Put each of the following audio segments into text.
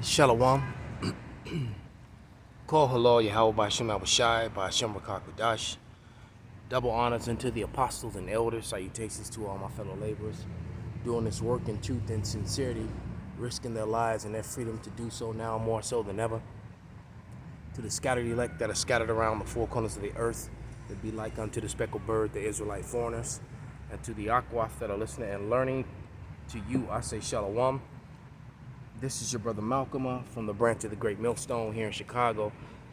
Shalom. Call hello Yahweh Ba'Shem Abishai, Ba'Shem Rakakudash. Double honors unto the apostles and elders. Salutations to all my fellow laborers doing this work in truth and sincerity, risking their lives and their freedom to do so now more so than ever. To the scattered elect that are scattered around the four corners of the earth, that be like unto the speckled bird, the Israelite foreigners. And to the Akwaf that are listening and learning, to you I say Shalom. This is your brother Malcolm from the branch of the Great Millstone here in Chicago,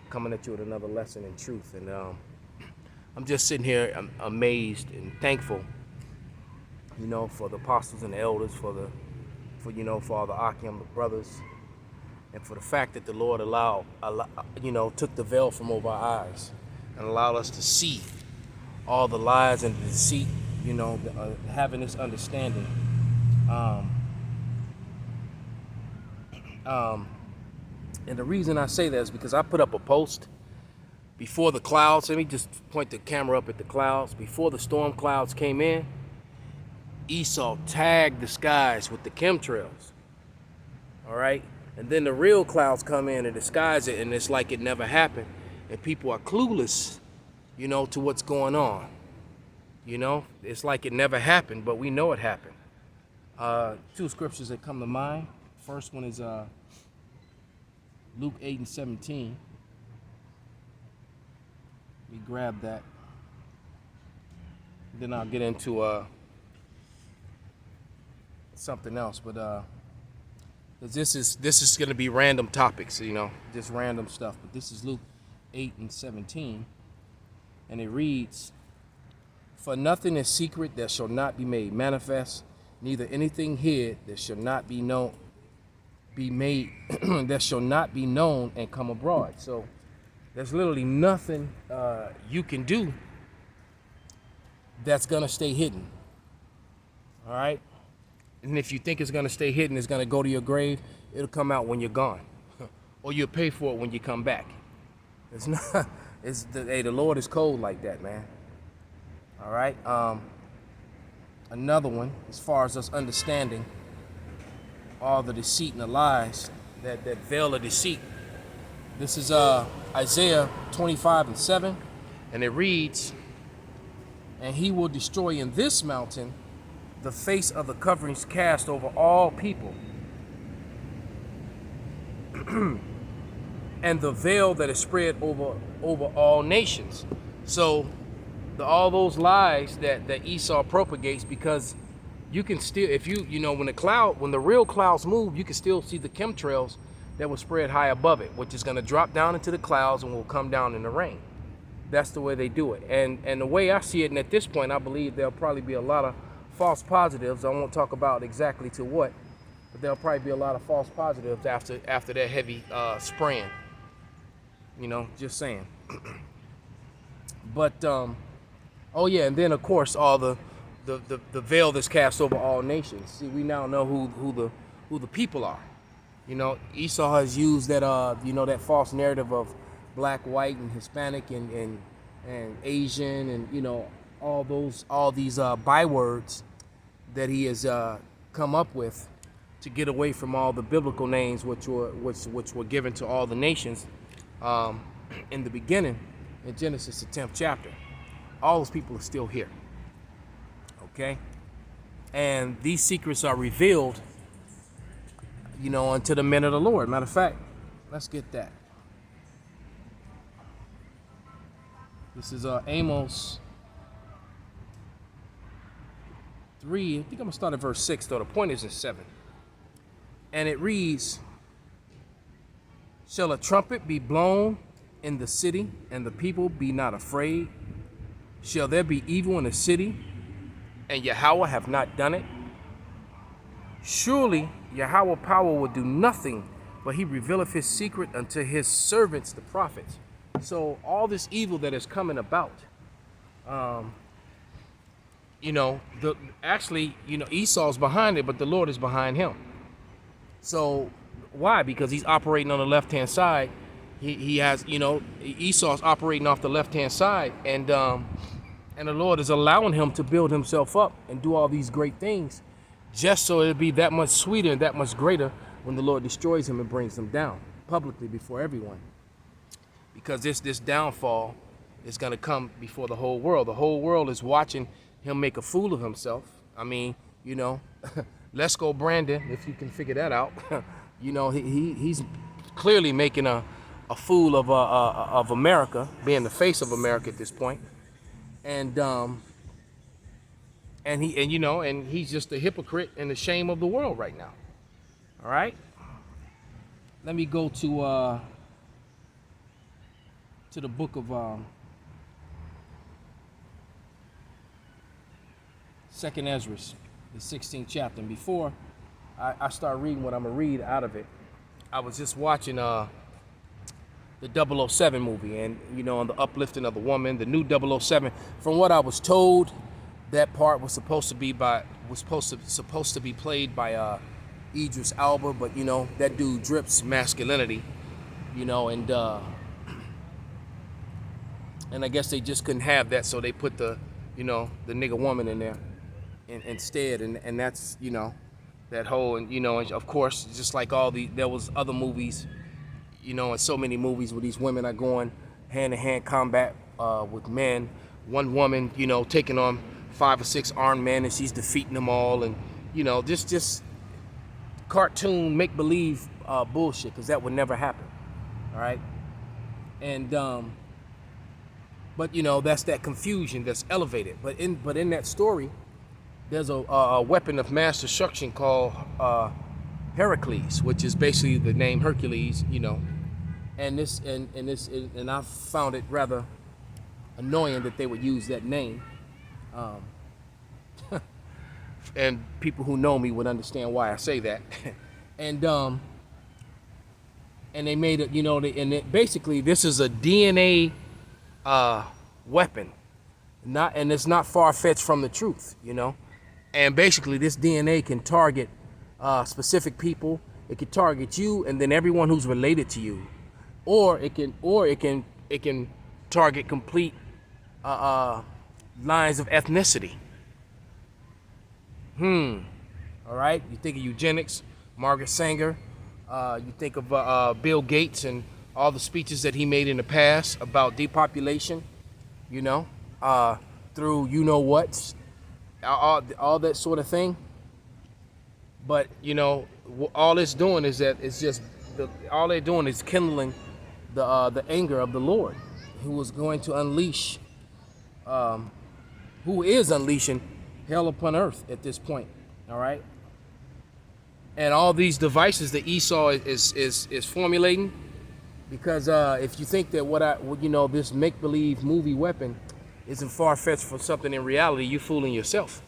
coming at you with another lesson in truth. And I'm just sitting here amazed and thankful, for the apostles and the elders, for all the Akim, the brothers, and for the fact that the Lord took the veil from over our eyes and allowed us to see all the lies and the deceit, having this understanding. And the reason I say that is because I put up a post before the clouds. Let me just point the camera up at the clouds. Before the storm clouds came in, Esau tagged the skies with the chemtrails. All right? And then the real clouds come in and disguise it, and it's like it never happened. And people are clueless, to what's going on. It's like it never happened, but we know it happened. Two scriptures that come to mind. First one is Luke 8:17. Let me grab that. Then I'll get into something else. But this is going to be random topics, just random stuff. But this is Luke 8:17, and it reads, "For nothing is secret that shall not be made manifest, neither anything hid that shall not be known." That shall not be known and come abroad. So there's literally nothing you can do that's gonna stay hidden. All right, and if you think it's gonna stay hidden, it's gonna go to your grave. It'll come out when you're gone, or you'll pay for it when you come back. It's not. The Lord is cold like that, man. All right. Another one, as far as us understanding all the deceit and the lies, that veil of deceit. This is Isaiah 25:7, and it reads, "And he will destroy in this mountain the face of the coverings cast over all people, and the veil that is spread over all nations." So all those lies that Esau propagates, because you can still, if when the real clouds move, you can still see the chemtrails that will spread high above it, which is going to drop down into the clouds and will come down in the rain. That's the way they do it. And the way I see it, and at this point, I believe there'll probably be a lot of false positives. I won't talk about exactly to what, but there'll probably be a lot of false positives after that heavy spraying. Just saying. But oh yeah, and then of course all the veil that's cast over all nations. See, we now know who the people are. Esau has used that that false narrative of black, white, and Hispanic and Asian, and all these bywords that he has come up with to get away from all the biblical names which were given to all the nations in the beginning in Genesis, the 10th chapter. All those people are still here. Okay, and these secrets are revealed, unto the men of the Lord. Matter of fact, let's get that. This is Amos 3. I think I'm gonna start at verse 6, though the point is in 7. And it reads, "Shall a trumpet be blown in the city, and the people be not afraid? Shall there be evil in the city, and Yahweh have not done it? Surely Yahweh power will do nothing, but he revealeth his secret unto his servants, the prophets." So all this evil that is coming about, Esau's behind it, but the Lord is behind him. So why? Because he's operating on the left-hand side. He has, Esau's operating off the left-hand side, and the Lord is allowing him to build himself up and do all these great things, just so it'll be that much sweeter and that much greater when the Lord destroys him and brings him down publicly before everyone. Because this downfall is going to come before the whole world. The whole world is watching him make a fool of himself. I mean, you know, let's go Brandon, if you can figure that out. You know, he's clearly making a fool of America, being the face of America at this point. And he's just a hypocrite and the shame of the world right now. All right. Let me go to the book of 2nd Ezra, the 16th chapter. And before I start reading what I'm gonna read out of it, I was just watching the 007 movie, and you know, on the uplifting of the woman, the new 007. From what I was told, that part was supposed to be played by Idris Elba, but you know, that dude drips masculinity, you know, and I guess they just couldn't have that, so they put the nigga woman in there instead, and that's, you know, that whole, and you know, and of course, just like there was other movies, you know, and so many movies where these women are going hand-to-hand combat with men. One woman, you know, taking on 5 or 6 armed men, and she's defeating them all, and you know, just cartoon make-believe bullshit, because that would never happen. All right, and but you know, that's that confusion that's elevated. But in that story, there's a weapon of mass destruction called Heracles, which is basically the name Hercules, you know. And I found it rather annoying that they would use that name. And people who know me would understand why I say that. And they made it, you know, basically this is a DNA weapon, and it's not far-fetched from the truth, you know. And basically this DNA can target specific people. It can target you and then everyone who's related to you, or it can target complete lines of ethnicity. All right, you think of eugenics, Margaret Sanger, you think of Bill Gates and all the speeches that he made in the past about depopulation, you know, through you know what, all that sort of thing. But you know, all it's doing is that it's just all they're doing is kindling the anger of the Lord, who was going to unleash, who is unleashing hell upon earth at this point. All right, and all these devices that Esau is formulating, because if you think that this make-believe movie weapon isn't far-fetched for something in reality, you're fooling yourself.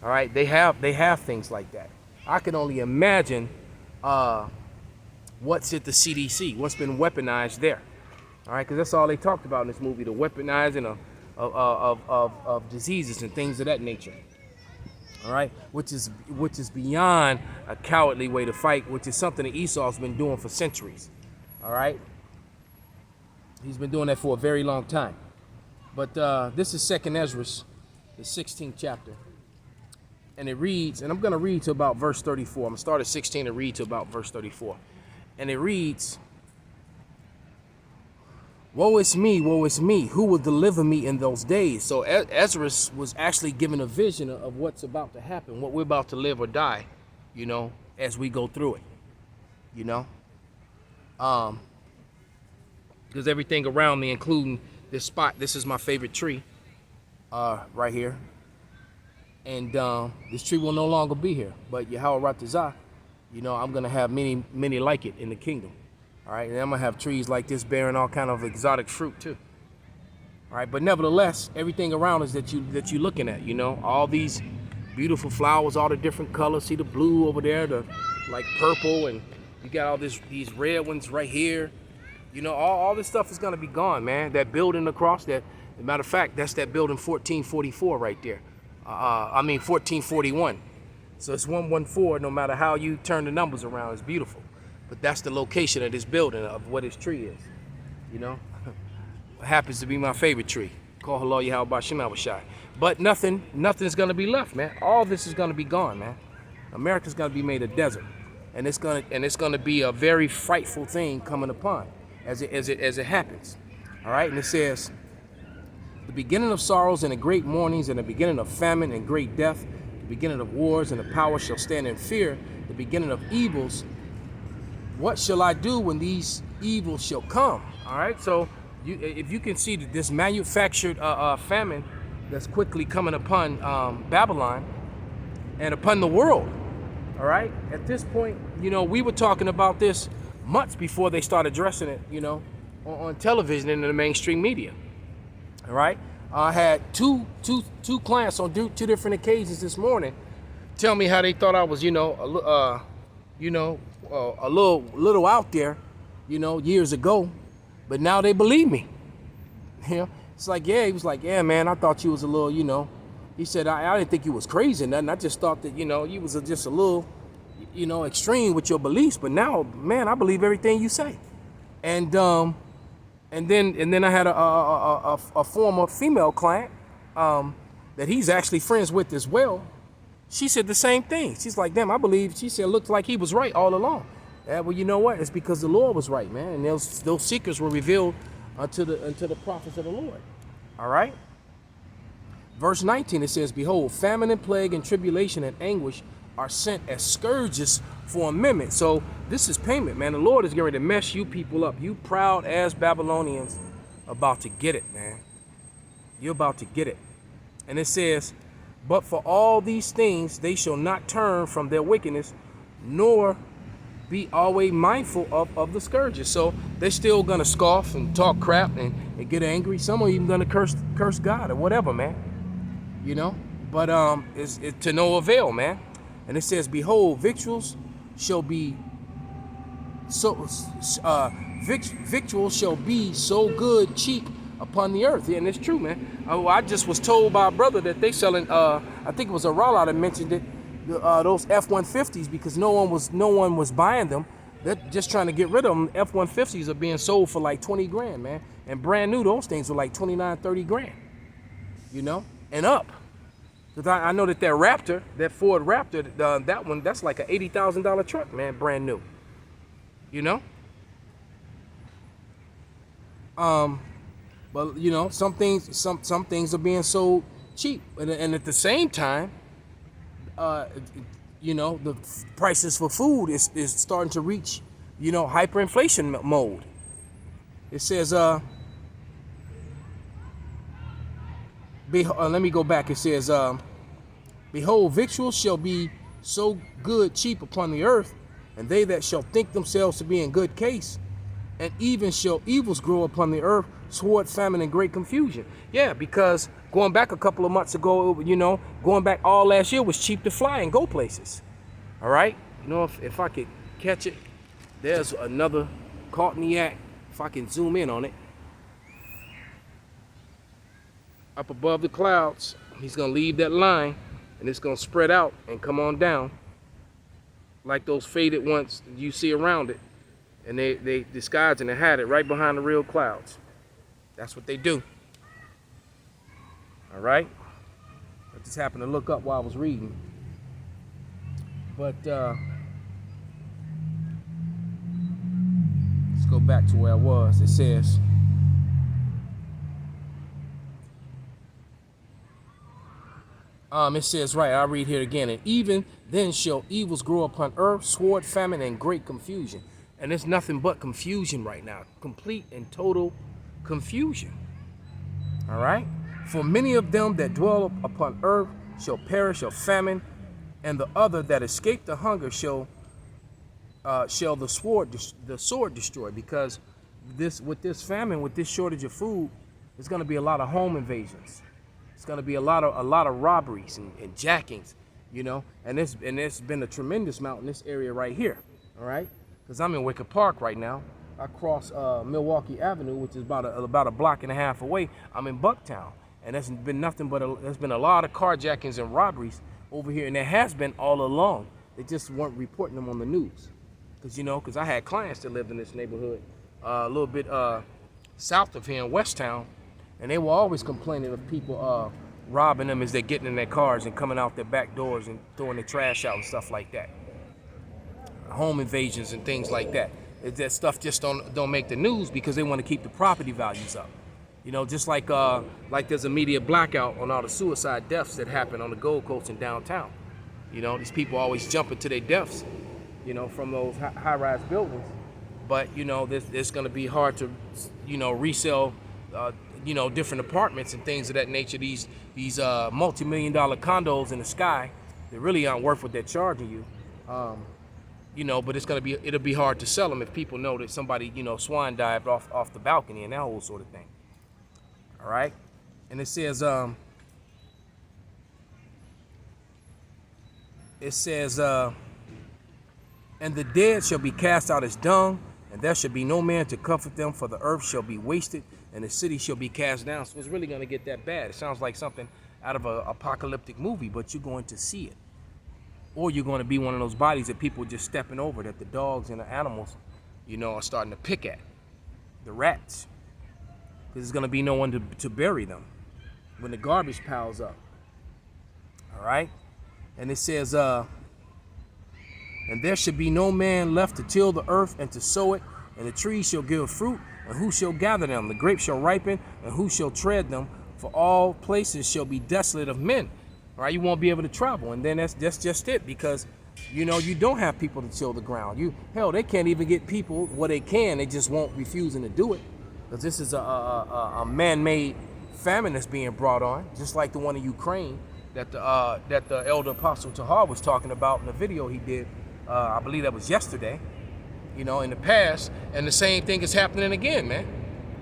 All right, they have things like that. I can only imagine what's at the CDC, what's been weaponized there. All right, because that's all they talked about in this movie, the weaponizing of diseases and things of that nature. All right, which is beyond a cowardly way to fight, which is something that Esau's been doing for centuries. All right, he's been doing that for a very long time. But this is 2nd Ezra, the 16th chapter, and it reads, and I'm going to read to about verse 34. I'm going to start at 16 and read to about verse 34. And it reads, woe is me, who will deliver me in those days? So Ezra was actually given a vision of what's about to happen, what we're about to live or die, you know, as we go through it, you know. Because everything around me, including this spot, this is my favorite tree, right here. And this tree will no longer be here, but Yahweh Ratazah, you know, I'm going to have many, many like it in the kingdom. All right, and I'm going to have trees like this bearing all kind of exotic fruit too. All right, but nevertheless, everything around us that you're looking at, you know, all these beautiful flowers, all the different colors. See the blue over there, the like purple, and you got all these red ones right here. You know, all this stuff is going to be gone, man. That building across that, as a matter of fact, that's that building 1444 right there. 1441. So it's 114, no matter how you turn the numbers around, it's beautiful. But that's the location of this building, of what this tree is, you know. It happens to be my favorite tree. Call Hello Yahweh Bashem Abishai. But nothing's going to be left, man. All this is going to be gone, man. America's going to be made a desert. and it's gonna be a very frightful thing coming upon as it happens. All right, and it says, the beginning of sorrows and the great mournings, and the beginning of famine and great death, the beginning of wars, and the power shall stand in fear, the beginning of evils. What shall I do when these evils shall come? All right, so if you can see that this manufactured famine that's quickly coming upon Babylon and upon the world. All right, at this point, we were talking about this months before they started addressing it, on television and in the mainstream media. All right, I had two clients on two different occasions this morning tell me how they thought I was, a little out there, years ago, but now they believe me. It's like, yeah, he was like, yeah, man, I thought you was a little, he said, I didn't think you was crazy or nothing. I just thought that, you was just a little, extreme with your beliefs. But now, man, I believe everything you say. And then I had a former female client that he's actually friends with as well. She said the same thing. She's like, damn, I believe. She said, looked like he was right all along. Yeah, well, you know what? It's because the Lord was right, man. And those secrets were revealed unto the prophets of the Lord. All right. Verse 19, it says, behold, famine and plague and tribulation and anguish are sent as scourges for amendment. So this is payment, man. The Lord is going to mess you people up. You proud ass Babylonians about to get it, man. You're about to get it. And it says, but for all these things, they shall not turn from their wickedness, nor be always mindful of the scourges. So they're still going to scoff and talk crap and get angry. Some are even going to curse God or whatever, man. But it's to no avail, man. And it says, behold, victuals shall be so good, cheap upon the earth. Yeah, and it's true, man. I just was told by a brother that they selling, I think it was a Rollout that mentioned it, those F-150s, because no one was buying them. They're just trying to get rid of them. F-150s are being sold for like 20 grand, man. And brand new, those things were like 29, 30 grand, and up. Because I know that Raptor, that Ford Raptor, that one, that's like an $80,000 truck, man, brand new. But some things are being sold cheap, and at the same time, the prices for food is starting to reach, hyperinflation mode. It says, let me go back. It says, behold, victuals shall be so good, cheap upon the earth, and they that shall think themselves to be in good case, and even shall evils grow upon the earth, sword, famine, and great confusion. Yeah, because going back a couple of months ago, going back all last year was cheap to fly and go places. All right, if I could catch it, there's another caught in the act. If I can zoom in on it. Up above the clouds, he's gonna leave that line, and it's gonna spread out and come on down like those faded ones you see around it, and they disguise and they hide it right behind the real clouds. That's what they do. All right, I just happened to look up while I was reading, but let's go back to where I was. It says, right, I'll read here again. And even then shall evils grow upon earth, sword, famine, and great confusion. And it's nothing but confusion right now. Complete and total confusion. All right? For many of them that dwell upon earth shall perish of famine, and the other that escape the hunger shall the sword destroy. Because with this famine, with this shortage of food, there's going to be a lot of home invasions. It's going to be a lot of robberies and jackings, and it's been a tremendous amount in this area right here. All right, because I'm in Wicker Park right now. I cross Milwaukee Avenue, which is about a block and a half away. I'm in Bucktown, and there's been nothing but there's been a lot of carjackings and robberies over here, and there has been all along. They just weren't reporting them on the news, because I had clients that lived in this neighborhood a little bit south of here in Westtown. And they were always complaining of people robbing them as they're getting in their cars and coming out their back doors and throwing their trash out and stuff like that. home invasions and things like that. That stuff just don't make the news because they want to keep the property values up. You know, just like there's a media blackout on all the suicide deaths that happen on the Gold Coast and downtown. You know, these people always jumping to their deaths, you know, from those high-rise buildings. But, you know, it's going to be hard to, you know, resell, you know, different apartments and things of that nature. These multi-million-dollar condos in the sky that really aren't worth what they're charging you. You know, but it'll be hard to sell them if people know that somebody, you know, swan dived off the balcony and that whole sort of thing. All right, and it says, and the dead shall be cast out as dung, and there shall be no man to comfort them, for the earth shall be wasted, and the city shall be cast down. So it's really going to get that bad. It sounds like something out of an apocalyptic movie, but you're going to see it. Or you're going to be one of those bodies that people are just stepping over, that the dogs and the animals, you know, are starting to pick at. The rats. Because there's going to be no one to bury them when the garbage piles up. All right? And it says, and there should be no man left to till the earth and to sow it, and the trees shall give fruit, and who shall gather them? The grapes shall ripen, and who shall tread them? For all places shall be desolate of men. All right, you won't be able to travel, and then that's just it, because, you know, you don't have people to till the ground. Hell, they can't even get people. Well, they can, they just won't refusing to do it, because this is a man-made famine that's being brought on, just like the one in Ukraine that the elder apostle Tahar was talking about in the video he did. I believe that was yesterday. You know, in the past, and the same thing is happening again, man.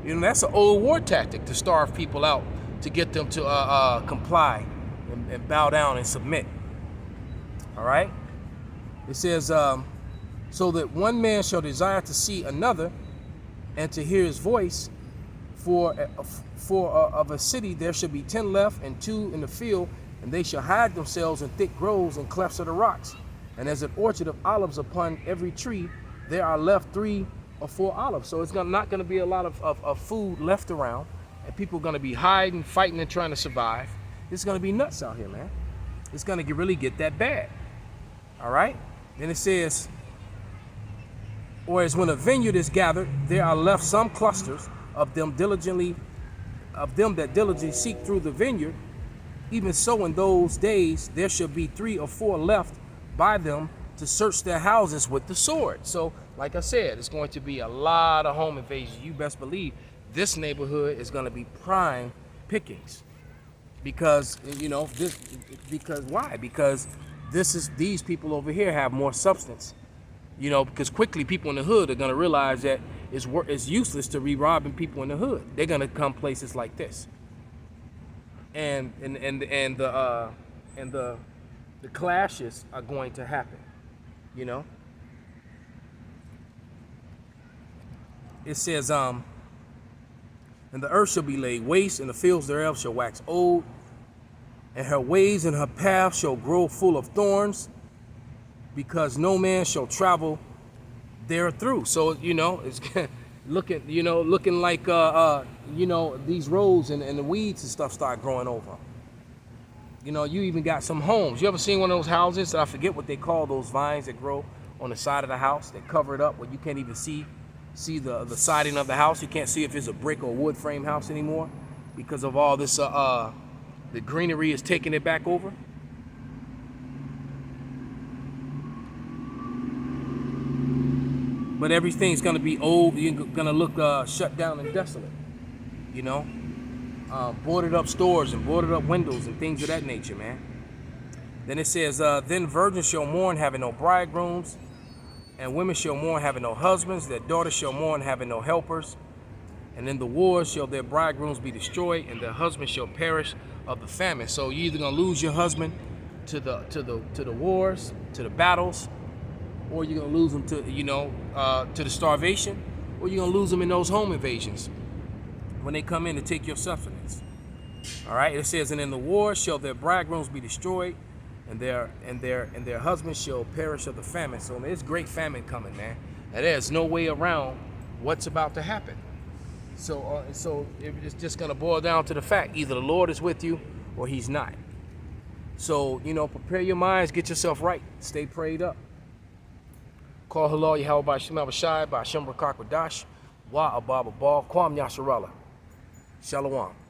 You know, that's an old war tactic to starve people out, to get them to comply and bow down and submit. All right? It says, so that one man shall desire to see another and to hear his voice, for of a city there shall be 10 left and 2 in the field, and they shall hide themselves in thick groves and clefts of the rocks. And as an orchard of olives upon every tree, there are left 3 or 4 olives. So it's not going to be a lot of food left around, and people are going to be hiding, fighting, and trying to survive. It's going to be nuts out here, man. It's going to really get that bad. All right? Then it says, whereas when a vineyard is gathered, there are left some clusters of them that diligently seek through the vineyard. Even so, in those days, there shall be 3 or 4 left by them to search their houses with the sword. So, like I said, it's going to be a lot of home invasions. You best believe this neighborhood is going to be prime pickings. Because, you know, why? Because these people over here have more substance. You know, because quickly people in the hood are going to realize that it's useless to be robbing people in the hood. They're going to come places like this. And the clashes are going to happen, you know. It says, and the earth shall be laid waste, and the fields thereof shall wax old, and her ways and her paths shall grow full of thorns, because no man shall travel there through. So, you know, it's looking like you know, these roads and the weeds and stuff start growing over. You know, you even got some homes. You ever seen one of those houses? I forget what they call those vines that grow on the side of the house that cover it up where you can't even see the siding of the house. You can't see if it's a brick or wood frame house anymore because of all this the greenery is taking it back over. But everything's gonna be old. You're gonna look shut down and desolate. You know, boarded up stores and boarded up windows and things of that nature, man. Then it says, then virgins shall mourn, having no bridegrooms, and women shall mourn, having no husbands. Their daughters shall mourn, having no helpers. And in the wars shall their bridegrooms be destroyed, and their husbands shall perish of the famine. So you're either gonna lose your husband to the wars, to the battles, or you're gonna lose them to to the starvation, or you're gonna lose them in those home invasions when they come in to take your sustenance. All right. It says, and in the war shall their bridegrooms be destroyed, and their husbands shall perish of the famine. So there's great famine coming, man, and there's no way around what's about to happen. So it's just gonna boil down to the fact: either the Lord is with you, or He's not. So prepare your minds, get yourself right, stay prayed up. Call halal Yahweh by Shem Abishai by Shem Rakakwadash. Wa Ababa Bal Kwam Yasharala. Shalom.